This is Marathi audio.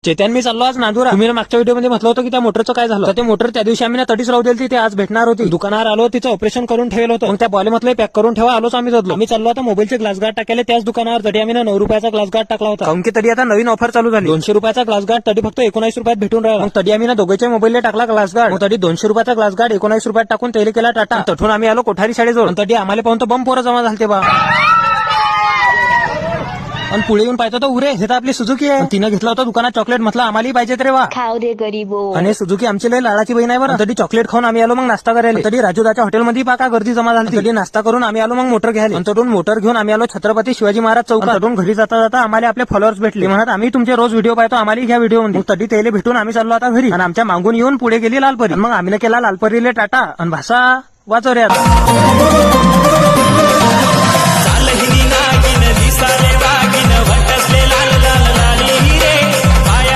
चेतन मी चाललो आज नांदुरा. तुम्ही मागच्या व्हिडिओमध्ये म्हटलं होतं की त्या मोटरचं काय झालं. तर ते मोटर त्या दिवशी आम्ही तटीच राहू दिली, ते आज भेटणार होती. दुकानावर आलो, तिचं ऑपरेशन करून ठेवलं होतं. मग त्या बॉले म्हटलं पॅक करून ठेवा, आलोच आम्ही जडलो. आम्ही चाललो आता मोबाईलचे ग्लास गार्ड टाकायला त्याच दुकानावर. तरी आम्ही 9 रुपयाचा ग्लास गार्ड टाकला होता. काऊन की तरी आता नवीन ऑफर चालू झाली. 200 रुपयाचा ग्लास गार्ड तरी फक्त 19 रुपयात भेटून राहिला. मग तरी आम्ही दोघांच्या मोबाईलला टाकला ग्लास गार्ड. मग तरी 200 रुपयाचा ग्लास गार्ड 19 रुपयात टाकून तेल केला टाटा. तठून आम्ही आलो कोठारी शाळेजवळ. तरी आम्हाला पाहून तर बंब पोरं जमा झालते बा. आणि पुढे येऊन पाहतो तर उरे हे तर आपली सुझुकी आहे. तिनं घेतला होता दुकानात चॉकलेट. म्हटलं आम्हालाही पाहिजे रे वा. खाऊ दे गरीबो. आणि सुझुकी आमची लय लाडाची बहीण आहे बरं. तरी चॉकलेट खाऊन आम्ही आलो मग नाश्ता करायला. तरी राजूदाच्या हॉटेलमध्ये पाका गर्दी जमा झाली. तरी नाश्ता करून आम्ही आलो मग मोटर घ्यायला. तटून मोटर घेऊन आम्ही आलो छत्रपती शिवाजी महाराज चौकात. तटून घरी जाता जाता आम्हाला आपले फॉलोअर्स भेटले. म्हणत आम्ही तुमचे रोज व्हिडिओ पाहतो, आम्हाला घ्या व्हिडिओ. मग तरी त्याला भेटून आम्ही चाललो आता घरी. आणि आमच्या मागून येऊन पुढे गेली लालपरी. मग आम्ही केला लालपरीले टाटा आणि भाषा वाचव रे आता.